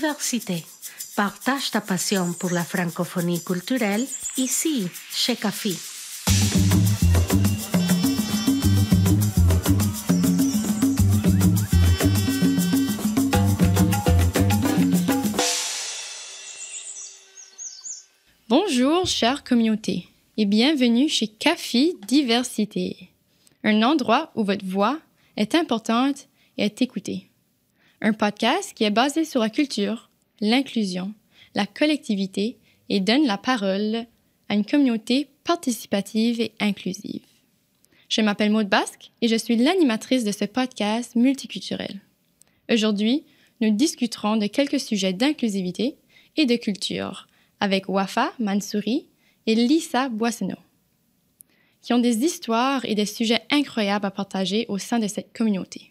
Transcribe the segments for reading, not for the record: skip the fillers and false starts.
Diversité. Partage ta passion pour la francophonie culturelle ici, chez CAFI. Bonjour, chère communauté, et bienvenue chez CAFI Diversité, un endroit où votre voix est importante et est écoutée. Un podcast qui est basé sur la culture, l'inclusion, la collectivité et donne la parole à une communauté participative et inclusive. Je m'appelle Maude Basque et je suis l'animatrice de ce podcast multiculturel. Aujourd'hui, nous discuterons de quelques sujets d'inclusivité et de culture avec Wafa Mansouri et Lisa Boissonneau, qui ont des histoires et des sujets incroyables à partager au sein de cette communauté.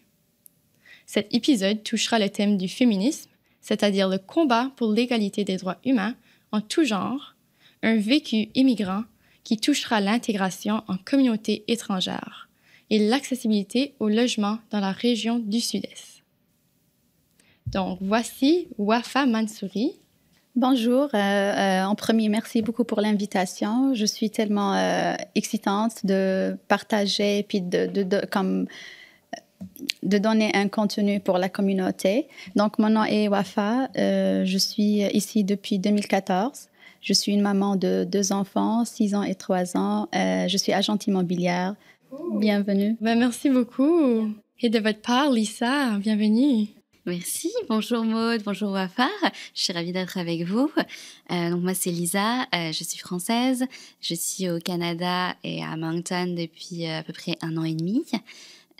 Cet épisode touchera le thème du féminisme, c'est-à-dire le combat pour l'égalité des droits humains en tout genre, un vécu immigrant qui touchera l'intégration en communauté étrangère et l'accessibilité au logement dans la région du Sud-Est. Donc, voici Wafa Mansouri. Bonjour. En premier, merci beaucoup pour l'invitation. Je suis tellement excitante de partager et puis de donner un contenu pour la communauté. Donc, mon nom est Wafa. Je suis ici depuis 2014. Je suis une maman de 2 enfants, 6 ans et 3 ans. Je suis agente immobilière. Bienvenue. Merci beaucoup. Et de votre part, Lisa, bienvenue. Merci, bonjour Maude, bonjour Wafa, je suis ravie d'être avec vous. Donc moi c'est Lisa, je suis française, je suis au Canada et à Moncton depuis à peu près 1 an et demi.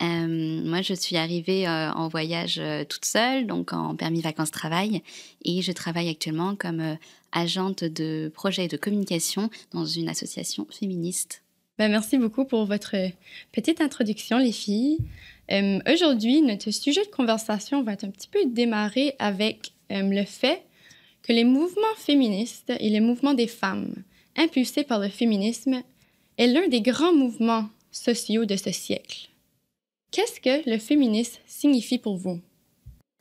Moi je suis arrivée en voyage toute seule, donc en permis vacances-travail, et je travaille actuellement comme agente de projet de communication dans une association féministe. Merci beaucoup pour votre petite introduction, les filles. Aujourd'hui, notre sujet de conversation va être un petit peu démarré avec le fait que les mouvements féministes et les mouvements des femmes impulsés par le féminisme est l'un des grands mouvements sociaux de ce siècle. Qu'est-ce que le féminisme signifie pour vous?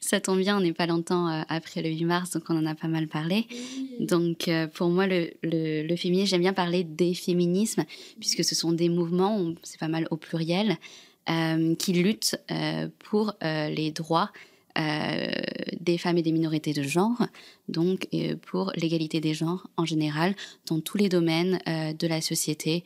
Ça tombe bien, on n'est pas longtemps après le 8 mars, donc on en a pas mal parlé. Donc pour moi, le féminisme, j'aime bien parler des féminismes, puisque ce sont des mouvements, c'est pas mal au pluriel, qui luttent pour les droits des femmes et des minorités de genre, donc pour l'égalité des genres en général, dans tous les domaines de la société,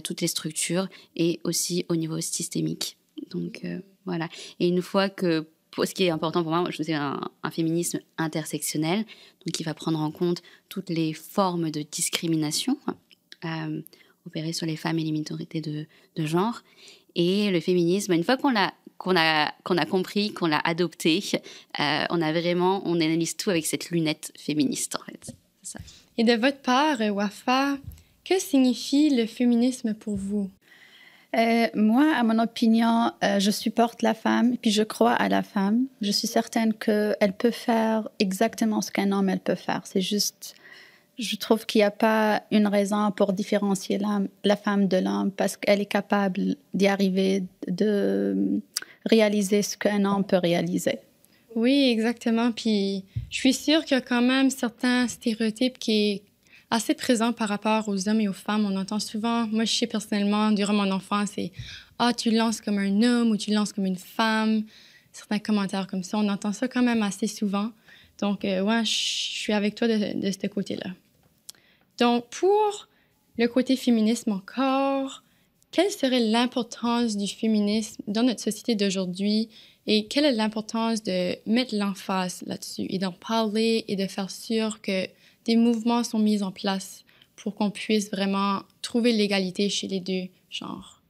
toutes les structures, et aussi au niveau systémique. Donc voilà. Et une fois que ce qui est important pour moi, je fais un féminisme intersectionnel, donc qui va prendre en compte toutes les formes de discrimination opérées sur les femmes et les minorités de genre. Et le féminisme, une fois qu'on a compris, qu'on l'a adopté, on analyse tout avec cette lunette féministe, en fait. C'est ça. Et de votre part, Wafa, que signifie le féminisme pour vous? Moi, à mon opinion, je supporte la femme, puis je crois à la femme. Je suis certaine qu'elle peut faire exactement ce qu'un homme elle peut faire. C'est juste, je trouve qu'il n'y a pas une raison pour différencier la femme de l'homme, parce qu'elle est capable d'y arriver, de réaliser ce qu'un homme peut réaliser. Oui, exactement. Puis je suis sûre qu'il y a quand même certains stéréotypes qui est assez présent par rapport aux hommes et aux femmes. On entend souvent, moi je sais personnellement, durant mon enfance, c'est « Ah, tu lances comme un homme » ou « Tu lances comme une femme », certains commentaires comme ça. On entend ça quand même assez souvent. Donc, ouais, je suis avec toi de ce côté-là. Donc, pour le côté féminisme encore, quelle serait l'importance du féminisme dans notre société d'aujourd'hui et quelle est l'importance de mettre l'emphase là-dessus et d'en parler et de faire sûr que des mouvements sont mis en place pour qu'on puisse vraiment trouver l'égalité chez les 2 genres?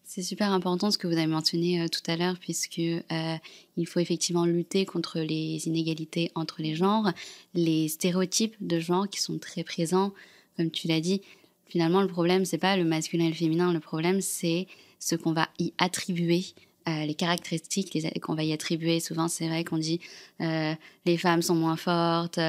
C'est super important ce que vous avez mentionné tout à l'heure, puisque il faut effectivement lutter contre les inégalités entre les genres, les stéréotypes de genre qui sont très présents, comme tu l'as dit. Finalement, le problème, c'est pas le masculin et le féminin, le problème, c'est ce qu'on va y attribuer. Les caractéristiques qu'on va y attribuer. Souvent, c'est vrai qu'on dit les femmes sont moins fortes,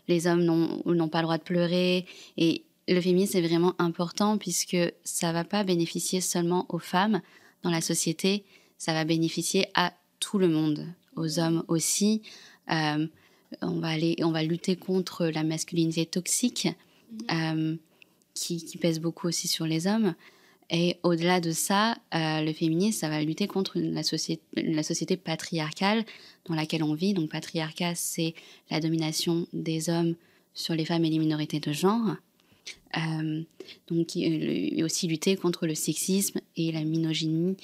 les hommes n'ont pas le droit de pleurer. Et le féminisme est vraiment important puisque ça ne va pas bénéficier seulement aux femmes dans la société, ça va bénéficier à tout le monde, aux hommes aussi, On va lutter contre la masculinité toxique qui pèse beaucoup aussi sur les hommes. Et au-delà de ça, le féminisme, ça va lutter contre la société patriarcale dans laquelle on vit. Donc, patriarcat, c'est la domination des hommes sur les femmes et les minorités de genre. Donc, et aussi lutter contre le sexisme et la misogynie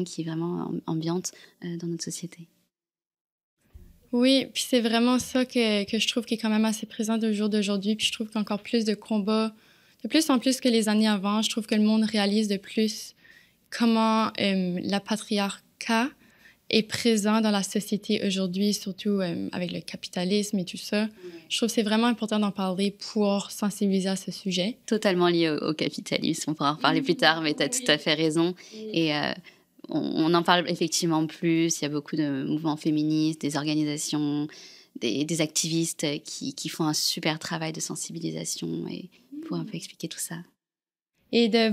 qui est vraiment ambiante dans notre société. Oui, puis c'est vraiment ça que je trouve qui est quand même assez présent au jour d'aujourd'hui. Puis je trouve qu'encore plus de combats, de plus en plus que les années avant, je trouve que le monde réalise de plus comment la patriarcat est présent dans la société aujourd'hui, surtout avec le capitalisme et tout ça. Ouais. Je trouve que c'est vraiment important d'en parler pour sensibiliser à ce sujet. Totalement lié au capitalisme. On pourra en reparler plus tard, mais tu as tout à fait raison. Et on en parle effectivement plus. Il y a beaucoup de mouvements féministes, des organisations, des activistes qui font un super travail de sensibilisation et pour un peu expliquer tout ça. Et de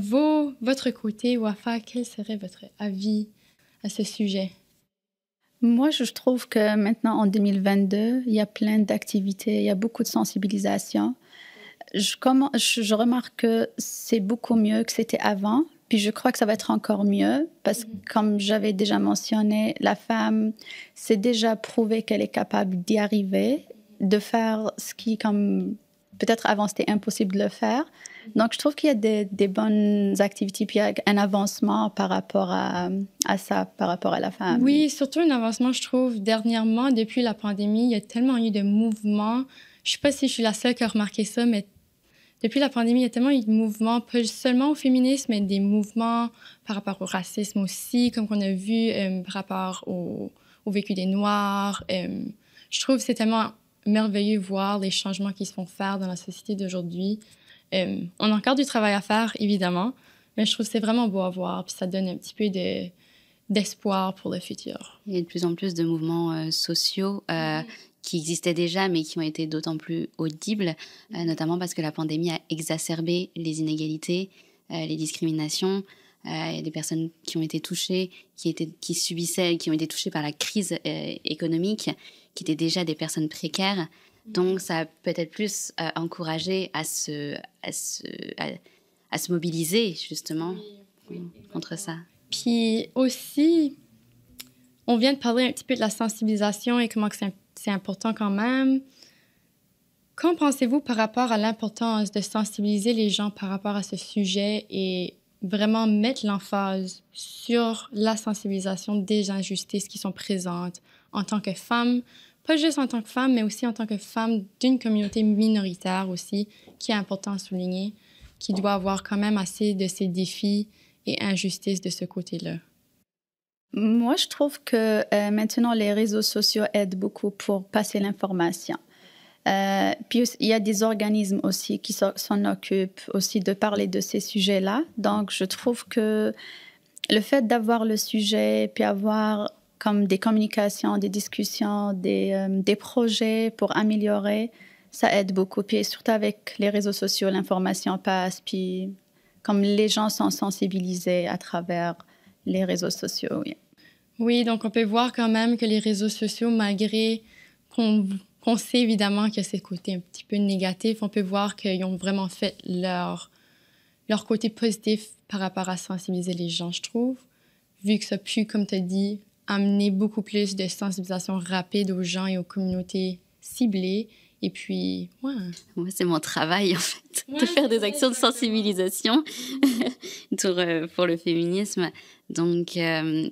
votre côté, Wafa, quel serait votre avis à ce sujet? Moi, je trouve que maintenant, en 2022, il y a plein d'activités, il y a beaucoup de sensibilisation. Je remarque que c'est beaucoup mieux que c'était avant. Puis je crois que ça va être encore mieux parce que, comme j'avais déjà mentionné, la femme s'est déjà prouvé qu'elle est capable d'y arriver, de faire ce qui, comme peut-être avant, c'était impossible de le faire. Donc, je trouve qu'il y a des bonnes activités, puis il y a un avancement par rapport à ça, par rapport à la femme. Oui, surtout un avancement, je trouve. Dernièrement, depuis la pandémie, il y a tellement eu de mouvements. Je ne sais pas si je suis la seule qui a remarqué ça, mais depuis la pandémie, il y a tellement eu de mouvements, pas seulement au féminisme, mais des mouvements par rapport au racisme aussi, comme on a vu par rapport au vécu des Noirs. Je trouve que c'est tellement merveilleux de voir les changements qui se font faire dans la société d'aujourd'hui. On a encore du travail à faire, évidemment, mais je trouve que c'est vraiment beau à voir, puis ça donne un petit peu d'espoir pour le futur. Il y a de plus en plus de mouvements sociaux qui existaient déjà, mais qui ont été d'autant plus audibles, notamment parce que la pandémie a exacerbé les inégalités, les discriminations. Il y a des personnes qui ont été touchées, qui ont été touchées par la crise économique, qui étaient déjà des personnes précaires. Donc, ça a peut-être plus encouragé à se mobiliser, justement, contre ça. Puis aussi, on vient de parler un petit peu de la sensibilisation et comment que c'est important quand même. Qu'en pensez-vous par rapport à l'importance de sensibiliser les gens par rapport à ce sujet et vraiment mettre l'emphase sur la sensibilisation des injustices qui sont présentes en tant que femme, pas juste en tant que femme, mais aussi en tant que femme d'une communauté minoritaire aussi, qui est important à souligner, qui doit avoir quand même assez de ces défis et injustices de ce côté-là? Moi, je trouve que maintenant, les réseaux sociaux aident beaucoup pour passer l'information. Puis, il y a des organismes aussi qui s'en occupent aussi de parler de ces sujets-là. Donc, je trouve que le fait d'avoir le sujet, puis avoir comme des communications, des discussions, des projets pour améliorer, ça aide beaucoup. Puis surtout avec les réseaux sociaux, l'information passe, puis comme les gens sont sensibilisés à travers les réseaux sociaux, oui. Oui, donc on peut voir quand même que les réseaux sociaux, malgré qu'on sait évidemment qu'il y a ce côté un petit peu négatif, on peut voir qu'ils ont vraiment fait leur côté positif par rapport à sensibiliser les gens, je trouve, vu que ça a pu, comme tu as dit, amener beaucoup plus de sensibilisation rapide aux gens et aux communautés ciblées. Et puis, ouais. Moi, c'est mon travail, en fait, de faire des actions de sensibilisation pour le féminisme. Donc,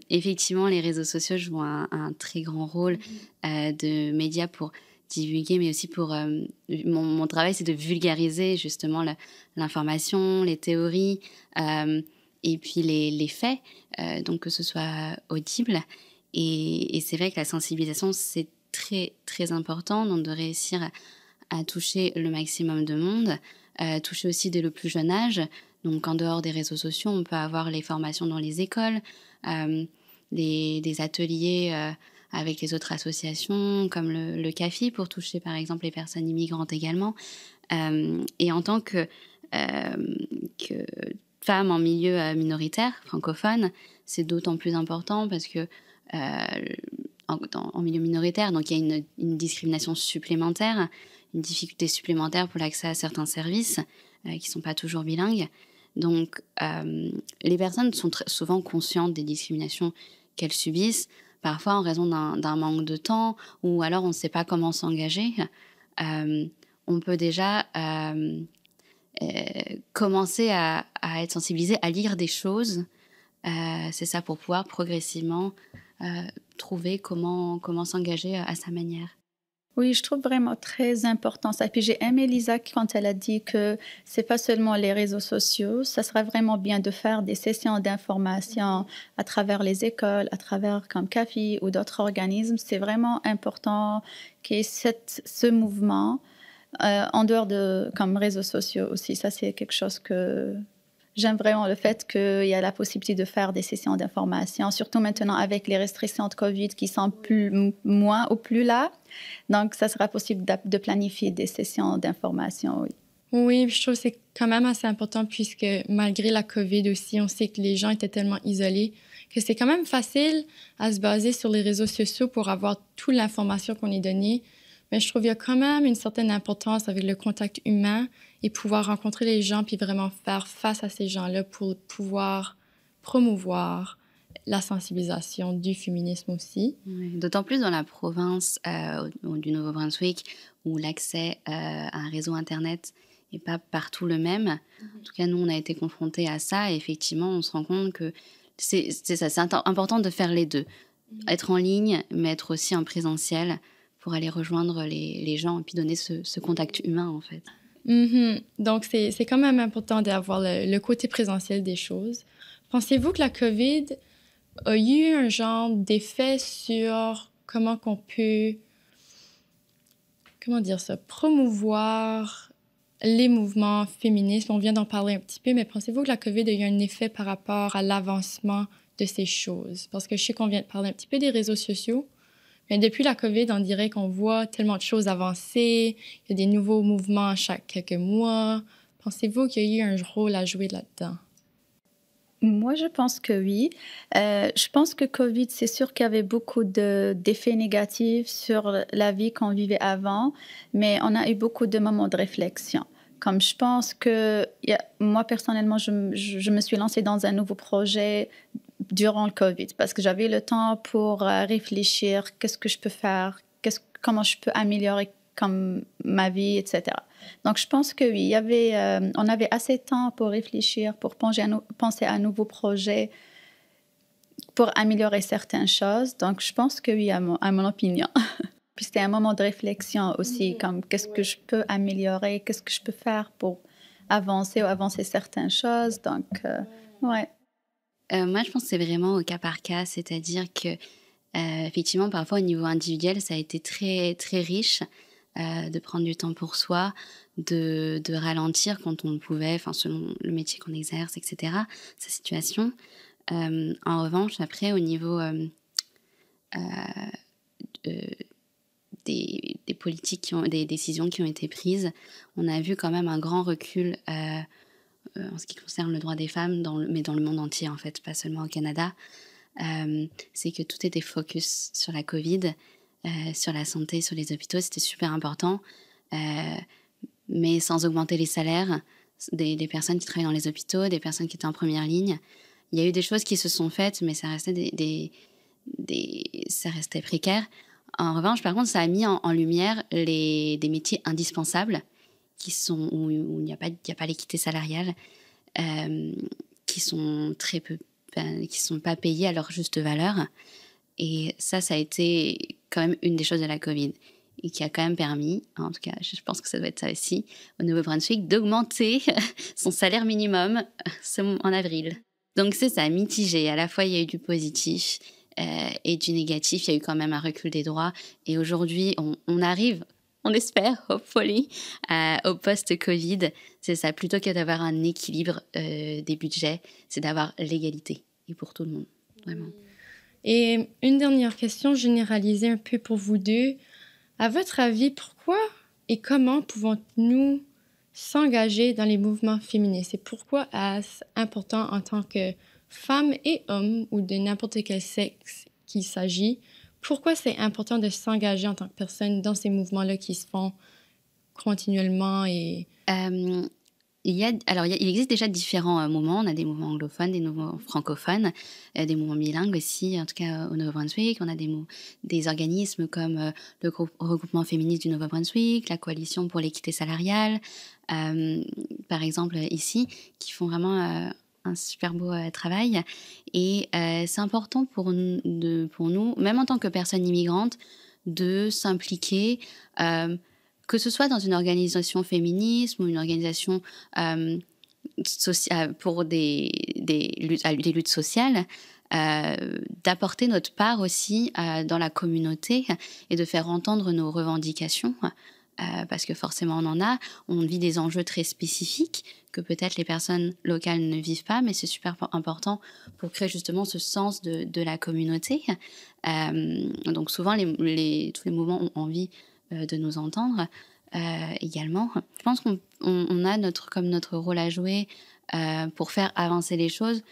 effectivement, les réseaux sociaux jouent un très grand rôle de médias pour divulguer, mais aussi pour... mon travail, c'est de vulgariser, justement, l'information, les théories, et puis les faits, donc que ce soit audible. Et c'est vrai que la sensibilisation, c'est très, très important, donc de réussir à toucher le maximum de monde, toucher aussi dès le plus jeune âge. Donc, en dehors des réseaux sociaux, on peut avoir les formations dans les écoles, des ateliers avec les autres associations, comme le CAFI, pour toucher, par exemple, les personnes immigrantes également. Et en tant que femme en milieu minoritaire, francophone, c'est d'autant plus important parce que en milieu minoritaire, donc il y a une discrimination supplémentaire, une difficulté supplémentaire pour l'accès à certains services qui ne sont pas toujours bilingues. Donc, les personnes sont souvent conscientes des discriminations qu'elles subissent, parfois en raison d'un manque de temps, ou alors on ne sait pas comment s'engager. On peut déjà commencer à être sensibilisé, à lire des choses. C'est ça, pour pouvoir progressivement trouver comment s'engager à sa manière. Oui, je trouve vraiment très important ça. Et puis j'ai aimé Lisa quand elle a dit que c'est pas seulement les réseaux sociaux, ça serait vraiment bien de faire des sessions d'information à travers les écoles, à travers comme CAFI ou d'autres organismes. C'est vraiment important qu'il y ait ce mouvement en dehors de comme réseaux sociaux aussi. Ça, c'est quelque chose que j'aime vraiment, le fait qu'il y a la possibilité de faire des sessions d'information, surtout maintenant avec les restrictions de COVID qui sont moins ou plus là. Donc, ça sera possible de planifier des sessions d'information, oui. Oui, je trouve que c'est quand même assez important puisque malgré la COVID aussi, on sait que les gens étaient tellement isolés que c'est quand même facile à se baser sur les réseaux sociaux pour avoir toute l'information qu'on est donnée. Mais je trouve qu'il y a quand même une certaine importance avec le contact humain et pouvoir rencontrer les gens puis vraiment faire face à ces gens-là pour pouvoir promouvoir la sensibilisation du féminisme aussi. Oui, d'autant plus dans la province du Nouveau-Brunswick où l'accès à un réseau Internet n'est pas partout le même. En tout cas, nous, on a été confrontés à ça et effectivement, on se rend compte que c'est important de faire les deux. Être en ligne, mais être aussi en présentiel pour aller rejoindre les gens et puis donner ce contact humain, en fait. Donc, c'est quand même important d'avoir le côté présentiel des choses. Pensez-vous que la COVID a eu un genre d'effet sur comment qu'on peut, promouvoir les mouvements féministes? On vient d'en parler un petit peu, mais pensez-vous que la COVID a eu un effet par rapport à l'avancement de ces choses? Parce que je sais qu'on vient de parler un petit peu des réseaux sociaux, mais depuis la COVID, on dirait qu'on voit tellement de choses avancer, il y a des nouveaux mouvements chaque quelques mois. Pensez-vous qu'il y a eu un rôle à jouer là-dedans? Moi, je pense que oui. Je pense que COVID, c'est sûr qu'il y avait beaucoup d'effets négatifs sur la vie qu'on vivait avant, mais on a eu beaucoup de moments de réflexion. Comme je pense que moi, personnellement, je me suis lancée dans un nouveau projet durant le COVID parce que j'avais le temps pour réfléchir, qu'est-ce que je peux faire, comment je peux améliorer comme ma vie, etc. Donc, je pense que oui, on avait assez de temps pour réfléchir, pour penser à un nouveau projet, pour améliorer certaines choses. Donc, je pense que oui, à mon opinion. Puis c'était un moment de réflexion aussi, comme qu'est-ce que je peux améliorer, qu'est-ce que je peux faire pour avancer certaines choses. Donc, ouais. Moi, je pense que c'est vraiment au cas par cas, c'est-à-dire que effectivement, parfois au niveau individuel, ça a été très, très riche de prendre du temps pour soi, de ralentir quand on le pouvait, selon le métier qu'on exerce, etc., sa situation. En revanche, après, au niveau des politiques, des décisions qui ont été prises, on a vu quand même un grand recul en ce qui concerne le droit des femmes, mais dans le monde entier, en fait, pas seulement au Canada. C'est que tout était focus sur la COVID, sur la santé, sur les hôpitaux, c'était super important, mais sans augmenter les salaires des personnes qui travaillent dans les hôpitaux, des personnes qui étaient en première ligne. Il y a eu des choses qui se sont faites, mais ça restait ça restait précaire. En revanche, par contre, ça a mis en lumière des métiers indispensables où il n'y a pas l'équité salariale, qui sont très peu, qui sont pas payés à leur juste valeur. Et ça a été quand même une des choses de la COVID et qui a quand même permis, en tout cas, je pense que ça doit être ça aussi, au Nouveau-Brunswick, d'augmenter son salaire minimum en avril. Donc c'est ça, mitigé. À la fois, il y a eu du positif et du négatif. Il y a eu quand même un recul des droits. Et aujourd'hui, on arrive, on espère, hopefully, au post-Covid. C'est ça, plutôt que d'avoir un équilibre des budgets, c'est d'avoir l'égalité. Et pour tout le monde, vraiment. Et une dernière question généralisée un peu pour vous deux. À votre avis, pourquoi et comment pouvons-nous s'engager dans les mouvements féministes? Et pourquoi est-ce important en tant que femmes et hommes ou de n'importe quel sexe qu'il s'agit pourquoi c'est important de s'engager en tant que personne dans ces mouvements-là qui se font continuellement et... Il existe déjà différents mouvements. On a des mouvements anglophones, des mouvements francophones, des mouvements bilingues aussi, en tout cas au Nouveau-Brunswick. On a des organismes comme le regroupement féministe du Nouveau-Brunswick, la coalition pour l'équité salariale, par exemple ici, qui font vraiment un super beau travail. Et c'est important pour nous, même en tant que personnes immigrantes, de s'impliquer que ce soit dans une organisation féministe ou une organisation pour des luttes sociales, d'apporter notre part aussi dans la communauté et de faire entendre nos revendications, parce que forcément on vit des enjeux très spécifiques que peut-être les personnes locales ne vivent pas, mais c'est super important pour créer justement ce sens de la communauté. Donc souvent, tous les mouvements ont envie de nous entendre également. Je pense qu'on a notre rôle à jouer pour faire avancer les choses.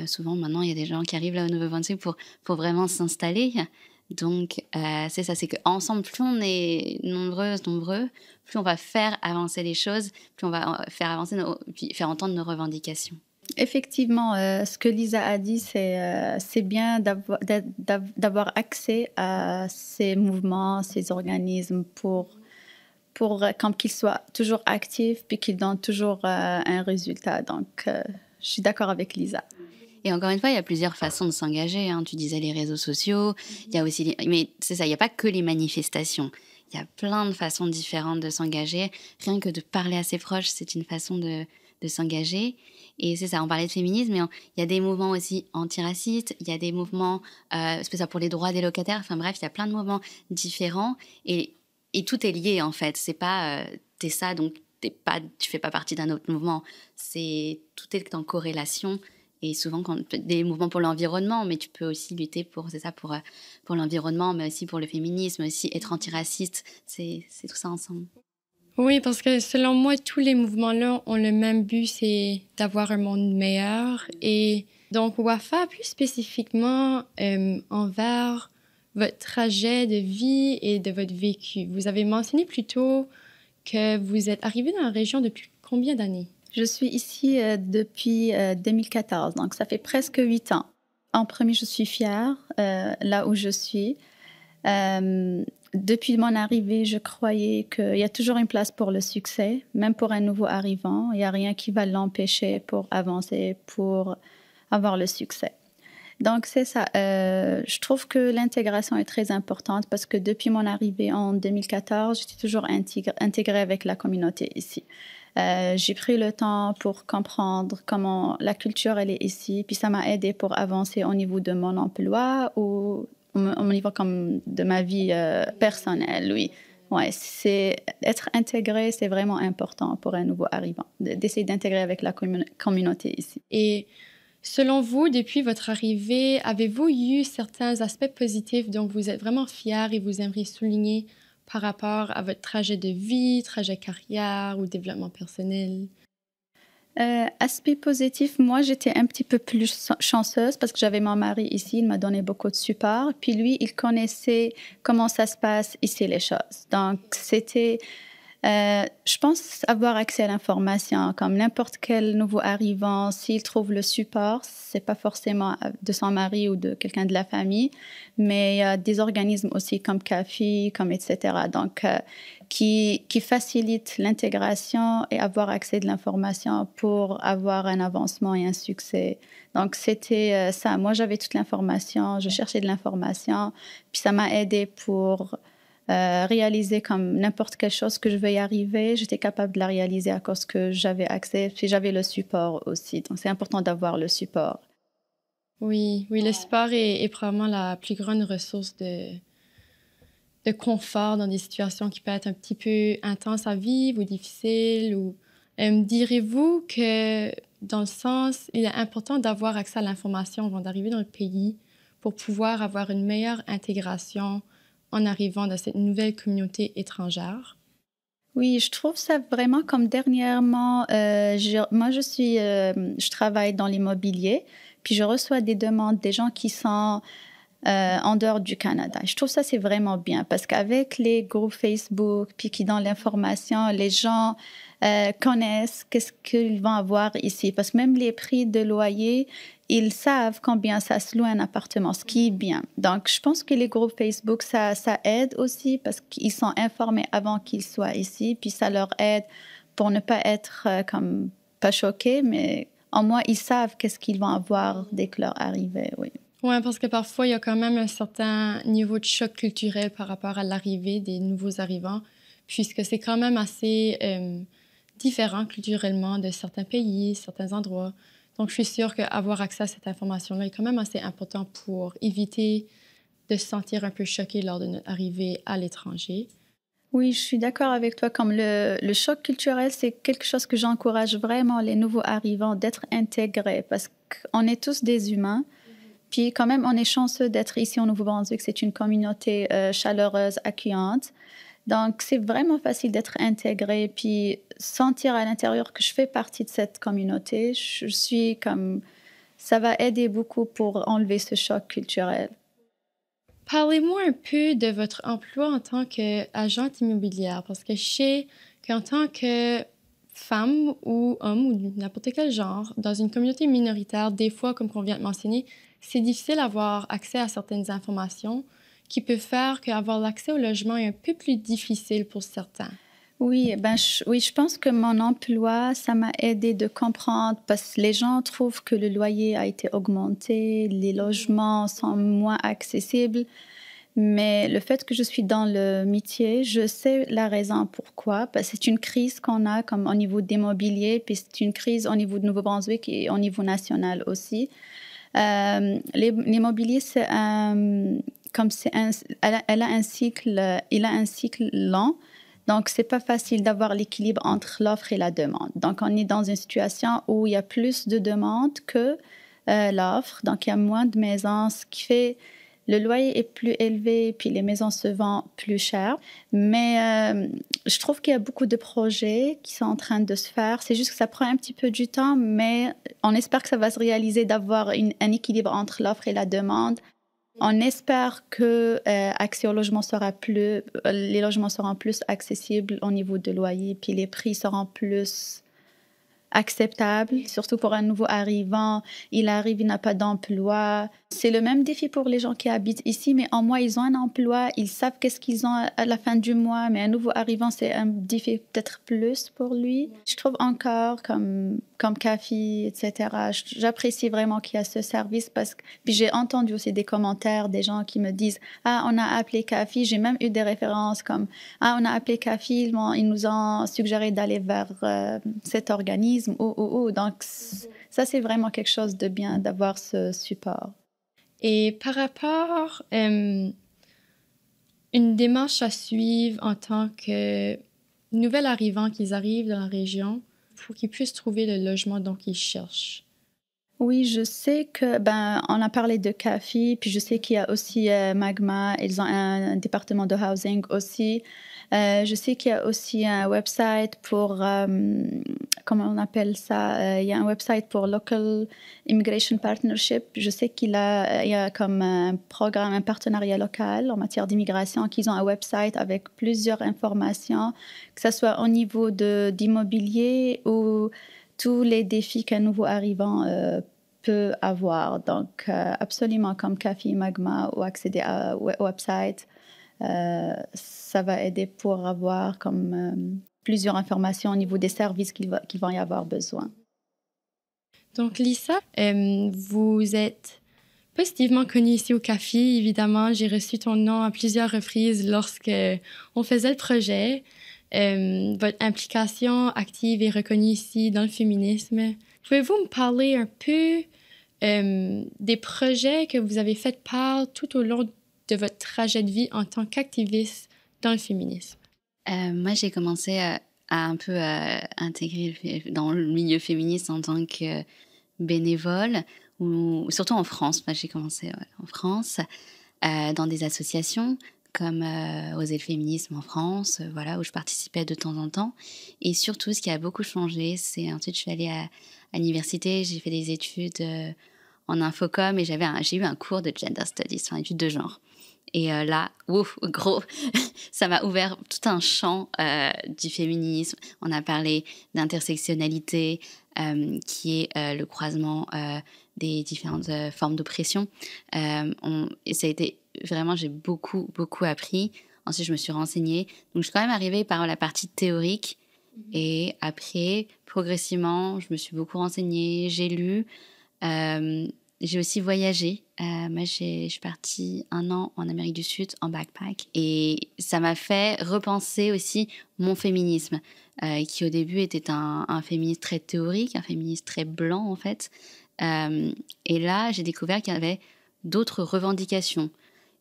Souvent, maintenant, il y a des gens qui arrivent là au Nouveau-Brunswick pour vraiment s'installer. Donc, c'est ça, c'est qu'ensemble, plus on est nombreux, plus on va faire avancer les choses, plus on va faire avancer puis faire entendre nos revendications. Effectivement, ce que Lisa a dit, c'est bien d'avoir accès à ces mouvements, ces organismes pour comme qu'ils soient toujours actifs puis qu'ils donnent toujours un résultat. Donc, je suis d'accord avec Lisa. Et encore une fois, il y a plusieurs façons de s'engager. Hein. Tu disais les réseaux sociaux, il y a aussi mais c'est ça, il n'y a pas que les manifestations. Il y a plein de façons différentes de s'engager. Rien que de parler à ses proches, c'est une façon de s'engager. Et c'est ça, on parlait de féminisme, mais il y a des mouvements aussi antiracistes, il y a des mouvements c'est ça, pour les droits des locataires. Enfin bref, il y a plein de mouvements différents et tout est lié en fait. C'est pas t'es ça, donc tu fais pas partie d'un autre mouvement. Tout est en corrélation. Et souvent, des mouvements pour l'environnement, mais tu peux aussi lutter pour l'environnement, mais aussi pour le féminisme, aussi être antiraciste. C'est tout ça ensemble. Oui, parce que selon moi, tous les mouvements-là ont le même but, c'est d'avoir un monde meilleur. Et donc, Wafa, plus spécifiquement, envers votre trajet de vie et de votre vécu. Vous avez mentionné plus tôt que vous êtes arrivé dans la région depuis combien d'années? Je suis ici depuis 2014, donc ça fait presque 8 ans. En premier, je suis fière là où je suis. Depuis mon arrivée, je croyais qu'il y a toujours une place pour le succès, même pour un nouveau arrivant. Il n'y a rien qui va l'empêcher pour avancer, pour avoir le succès. Donc, c'est ça. Je trouve que l'intégration est très importante parce que depuis mon arrivée en 2014, j'étais toujours intégrée avec la communauté ici. J'ai pris le temps pour comprendre comment la culture elle est ici, puis ça m'a aidé pour avancer au niveau de mon emploi ou au niveau comme de ma vie personnelle, oui. Ouais, être intégré, c'est vraiment important pour un nouveau arrivant, d'essayer d'intégrer avec la communauté ici. Et selon vous, depuis votre arrivée, avez-vous eu certains aspects positifs dont vous êtes vraiment fiers et vous aimeriez souligner par rapport à votre trajet de vie, trajet carrière ou développement personnel? Aspect positif, moi, j'étais un petit peu plus chanceuse parce que j'avais mon mari ici, il m'a donné beaucoup de support. Puis lui, il connaissait comment ça se passe ici, les choses. Donc, c'était... je pense avoir accès à l'information, comme n'importe quel nouveau arrivant, s'il trouve le support, c'est pas forcément de son mari ou de quelqu'un de la famille, mais il y a des organismes aussi comme CAFI, comme etc. Donc, qui facilitent l'intégration et avoir accès de l'information pour avoir un avancement et un succès. Donc, c'était ça. Moi, j'avais toute l'information, je cherchais de l'information, puis ça m'a aidé pour réaliser comme n'importe quelle chose que je veux y arriver, j'étais capable de la réaliser à cause que j'avais accès, puis j'avais le support aussi. Donc, c'est important d'avoir le support. Oui, le support est probablement la plus grande ressource de confort dans des situations qui peuvent être un petit peu intenses à vivre ou difficiles. Ou, direz-vous que, dans le sens, il est important d'avoir accès à l'information avant d'arriver dans le pays pour pouvoir avoir une meilleure intégration en arrivant dans cette nouvelle communauté étrangère? Oui, je trouve ça vraiment comme dernièrement, moi je travaille dans l'immobilier, puis je reçois des demandes des gens qui sont en dehors du Canada. Je trouve ça, c'est vraiment bien parce qu'avec les groupes Facebook, puis qui donnent l'information, les gens connaissent qu'est-ce qu'ils vont avoir ici. Parce que même les prix de loyer, ils savent combien ça se loue un appartement, ce qui est bien. Donc, je pense que les groupes Facebook, ça aide aussi parce qu'ils sont informés avant qu'ils soient ici, puis ça leur aide pour ne pas être comme pas choqués, mais au moins, ils savent qu'est-ce qu'ils vont avoir dès que leur arrivée, oui. Oui, parce que parfois, il y a quand même un certain niveau de choc culturel par rapport à l'arrivée des nouveaux arrivants, puisque c'est quand même assez différent culturellement de certains pays, certains endroits. Donc, je suis sûre qu'avoir accès à cette information-là est quand même assez important pour éviter de se sentir un peu choqué lors de notre arrivée à l'étranger. Oui, je suis d'accord avec toi. Comme le choc culturel, c'est quelque chose que j'encourage vraiment les nouveaux arrivants d'être intégrés parce qu'on est tous des humains. Puis quand même, on est chanceux d'être ici au Nouveau-Brunswick. C'est une communauté chaleureuse, accueillante. Donc, c'est vraiment facile d'être intégré. Puis sentir à l'intérieur que je fais partie de cette communauté, je suis comme... Ça va aider beaucoup pour enlever ce choc culturel. Parlez-moi un peu de votre emploi en tant qu'agente immobilière, parce que je sais qu'en tant que femme ou homme ou n'importe quel genre, dans une communauté minoritaire, des fois, comme on vient de mentionner, c'est difficile d'avoir accès à certaines informations qui peuvent faire qu'avoir l'accès au logement est un peu plus difficile pour certains. Oui, je pense que mon emploi, ça m'a aidé de comprendre parce que les gens trouvent que le loyer a été augmenté, les logements sont moins accessibles. Mais le fait que je suis dans le métier, je sais la raison pourquoi. Parce que c'est une crise qu'on a comme au niveau d'immobilier, puis c'est une crise au niveau de Nouveau-Brunswick et au niveau national aussi. L'immobilier, il a un cycle lent. Donc, c'est pas facile d'avoir l'équilibre entre l'offre et la demande. Donc, on est dans une situation où il y a plus de demandes que l'offre. Donc, il y a moins de maisons, ce qui fait le loyer est plus élevé, puis les maisons se vendent plus cher. Mais je trouve qu'il y a beaucoup de projets qui sont en train de se faire. C'est juste que ça prend un petit peu du temps, mais on espère que ça va se réaliser d'avoir un équilibre entre l'offre et la demande. On espère que les logements seront plus accessibles au niveau de loyer, puis les prix seront plus acceptables, surtout pour un nouveau arrivant. Il arrive, il n'a pas d'emploi. C'est le même défi pour les gens qui habitent ici, mais au moins, ils ont un emploi, ils savent qu'est-ce qu'ils ont à la fin du mois, mais un nouveau arrivant, c'est un défi peut-être plus pour lui. Je trouve encore, comme Cafi, etc., j'apprécie vraiment qu'il y a ce service parce que... Puis j'ai entendu aussi des commentaires des gens qui me disent « Ah, on a appelé Cafi ». J'ai même eu des références comme « Ah, on a appelé Cafi, ils nous ont suggéré d'aller vers cet organisme. » Donc, ça, c'est vraiment quelque chose de bien d'avoir ce support. Et par rapport à une démarche à suivre en tant que nouvel arrivant qu'ils arrivent dans la région pour qu'ils puissent trouver le logement dont ils cherchent. Oui, je sais que, on a parlé de CAFI, puis je sais qu'il y a aussi Magma, ils ont un département de housing aussi. Je sais qu'il y a aussi un website pour, comment on appelle ça? Il y a un website pour Local Immigration Partnership. Je sais il y a comme un programme, un partenariat local en matière d'immigration, qu'ils ont un website avec plusieurs informations, que ce soit au niveau d'immobilier ou tous les défis qu'un nouveau arrivant peut avoir. Donc, absolument comme CAFI, Magma ou accéder au website, ça va aider pour avoir comme plusieurs informations au niveau des services qu'ils vont y avoir besoin. Donc, Lisa, vous êtes positivement connue ici au CAFI. Évidemment, j'ai reçu ton nom à plusieurs reprises lorsque on faisait le projet. Votre implication active est reconnue ici dans le féminisme. Pouvez-vous me parler un peu des projets que vous avez fait part tout au long de votre trajet de vie en tant qu'activiste dans le féminisme? Moi, j'ai commencé à un peu intégrer dans le milieu féministe en tant que bénévole, surtout en France. Moi, j'ai commencé en France, dans des associations comme Oser le féminisme en France, voilà, où je participais de temps en temps. Et surtout, ce qui a beaucoup changé, c'est ensuite je suis allée à l'université, j'ai fait des études en infocom et j'ai eu un cours de gender studies, enfin études de genre. Et là, ouf, gros, ça m'a ouvert tout un champ du féminisme. On a parlé d'intersectionnalité, qui est le croisement des différentes formes d'oppression. Et ça a été vraiment, j'ai beaucoup, beaucoup appris. Ensuite, je me suis renseignée. Donc, je suis quand même arrivée par la partie théorique. Et après, progressivement, je me suis beaucoup renseignée, j'ai lu. J'ai aussi voyagé. Moi, je suis partie 1 an en Amérique du Sud en backpack. Et ça m'a fait repenser aussi mon féminisme, qui au début était un féminisme très théorique, un féminisme très blanc en fait. Et là, j'ai découvert qu'il y avait d'autres revendications.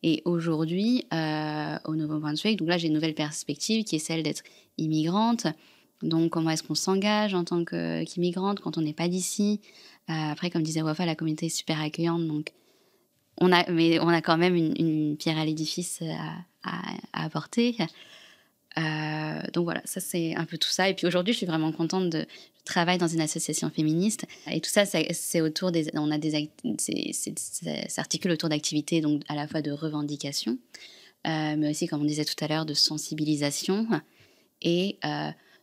Et aujourd'hui, au Nouveau-Brunswick, donc là, j'ai une nouvelle perspective qui est celle d'être immigrante. Donc, comment est-ce qu'on s'engage en tant qu'immigrante quand on n'est pas d'ici? Après, comme disait Wafa, la communauté est super accueillante. Donc, on a quand même une pierre à l'édifice à apporter. Donc voilà, ça c'est un peu tout ça. Et puis aujourd'hui, je suis vraiment contente de travailler dans une association féministe. Et tout ça, c'est autour ça s'articule autour d'activités, donc à la fois de revendication, mais aussi, comme on disait tout à l'heure, de sensibilisation et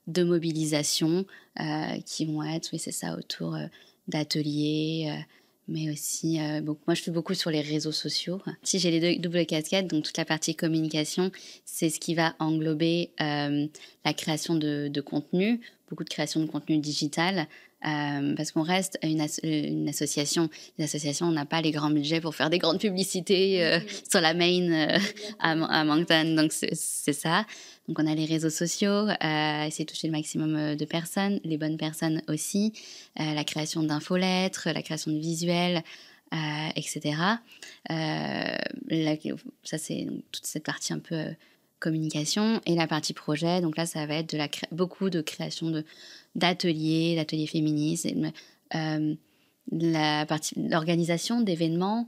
de mobilisation qui vont être, oui, c'est ça, autour d'ateliers, mais aussi, moi je fais beaucoup sur les réseaux sociaux. Si j'ai les doubles casquettes, donc toute la partie communication, c'est ce qui va englober la création de contenu, beaucoup de création de contenu digital, parce qu'on reste une association. Les associations, on n'a pas les grands budgets pour faire des grandes publicités sur la main à Moncton, donc c'est ça. Donc on a les réseaux sociaux, essayer de toucher le maximum de personnes, les bonnes personnes aussi, la création d'infolettres, la création de visuels, etc. Ça c'est toute cette partie un peu communication, et la partie projet, donc là ça va être beaucoup de création d'ateliers féministes, l'organisation d'événements,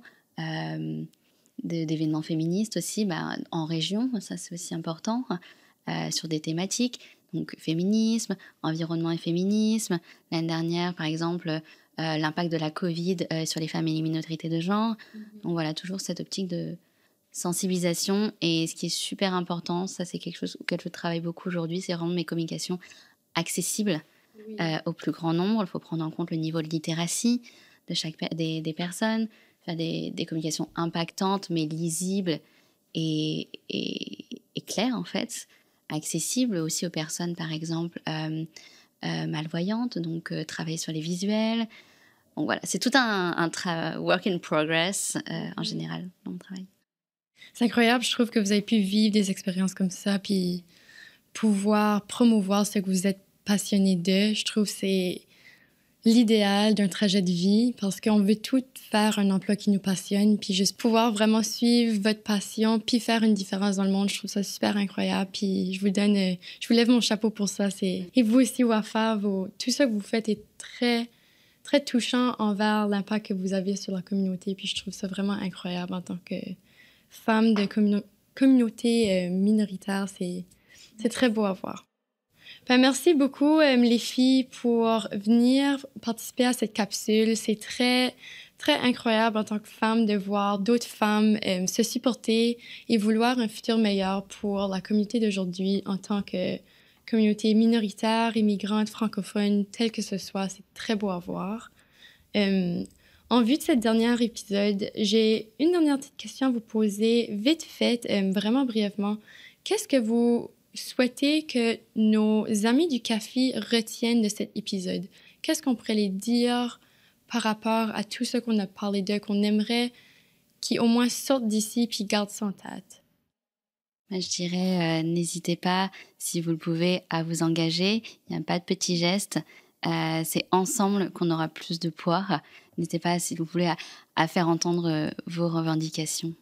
d'événements féministes aussi, en région, ça c'est aussi important, sur des thématiques, donc féminisme, environnement et féminisme. L'année dernière, par exemple, l'impact de la Covid sur les femmes et les minorités de genre. Donc voilà, toujours cette optique de sensibilisation. Et ce qui est super important, ça c'est quelque chose auquel je travaille beaucoup aujourd'hui, c'est rendre mes communications accessibles au plus grand nombre. Il faut prendre en compte le niveau de littératie de des personnes, faire des communications impactantes mais lisibles et claires en fait, accessibles aussi aux personnes par exemple malvoyantes, donc travailler sur les visuels. Donc voilà, c'est tout un work in progress en général dans mon travail. C'est incroyable, je trouve que vous avez pu vivre des expériences comme ça, puis pouvoir promouvoir ce que vous êtes passionné de. Je trouve que c'est l'idéal d'un trajet de vie, parce qu'on veut tout faire un emploi qui nous passionne, puis juste pouvoir vraiment suivre votre passion, puis faire une différence dans le monde. Je trouve ça super incroyable, puis je vous lève mon chapeau pour ça. Et vous aussi, Wafa, tout ça que vous faites est très, très touchant envers l'impact que vous avez sur la communauté, puis je trouve ça vraiment incroyable en tant que femme de communauté minoritaire. C'est très beau à voir. Merci beaucoup, les filles, pour venir participer à cette capsule. C'est très, très incroyable en tant que femme de voir d'autres femmes se supporter et vouloir un futur meilleur pour la communauté d'aujourd'hui en tant que communauté minoritaire, immigrante, francophone, telle que ce soit. C'est très beau à voir. En vue de ce dernier épisode, j'ai une dernière petite question à vous poser, vite fait, vraiment brièvement. Qu'est-ce que vous souhaitez que nos amis du CAFI retiennent de cet épisode? Qu'est-ce qu'on pourrait les dire par rapport à tout ce qu'on a parlé d'eux, qu'on aimerait qu'ils au moins sortent d'ici puis gardent ça en tête? Je dirais, n'hésitez pas, si vous le pouvez, à vous engager. Il n'y a pas de petits gestes. C'est ensemble qu'on aura plus de poids. N'hésitez pas, si vous voulez, à faire entendre vos revendications.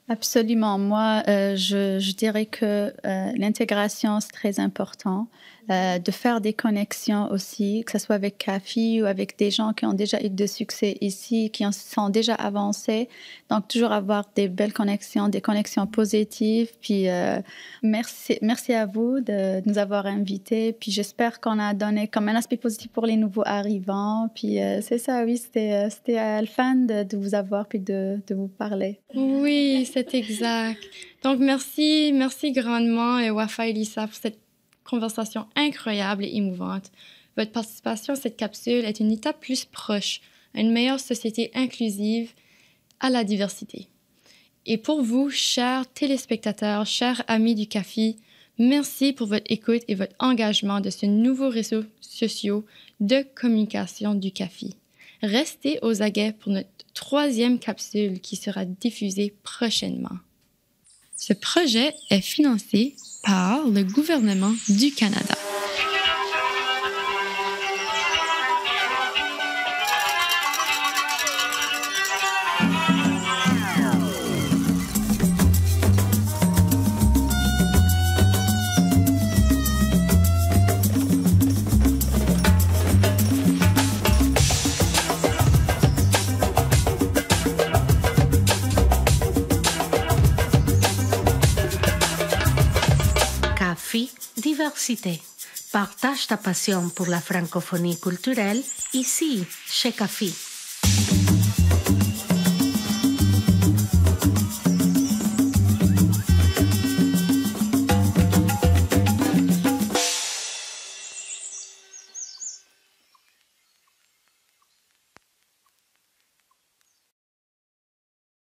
Absolument. Moi, je dirais que l'intégration, c'est très important. de faire des connexions aussi, que ce soit avec CAFI ou avec des gens qui ont déjà eu de succès ici, qui sont déjà avancés. Donc, toujours avoir des belles connexions, des connexions positives. Puis, merci à vous de nous avoir invités. Puis, j'espère qu'on a donné comme un aspect positif pour les nouveaux arrivants. Puis, c'est ça, oui, c'était le fun de vous avoir puis de vous parler. Oui, c'est exact. Donc, merci grandement, Wafa et Lisa, pour cette conversation incroyable et émouvante. Votre participation à cette capsule est une étape plus proche à une meilleure société inclusive à la diversité. Et pour vous, chers téléspectateurs, chers amis du CAFI, merci pour votre écoute et votre engagement de ce nouveau réseau social de communication du CAFI. Restez aux aguets pour notre 3e capsule qui sera diffusée prochainement. Ce projet est financé par le gouvernement du Canada. CAFI Diversité. Partage ta passion pour la francophonie culturelle ici, chez CAFI.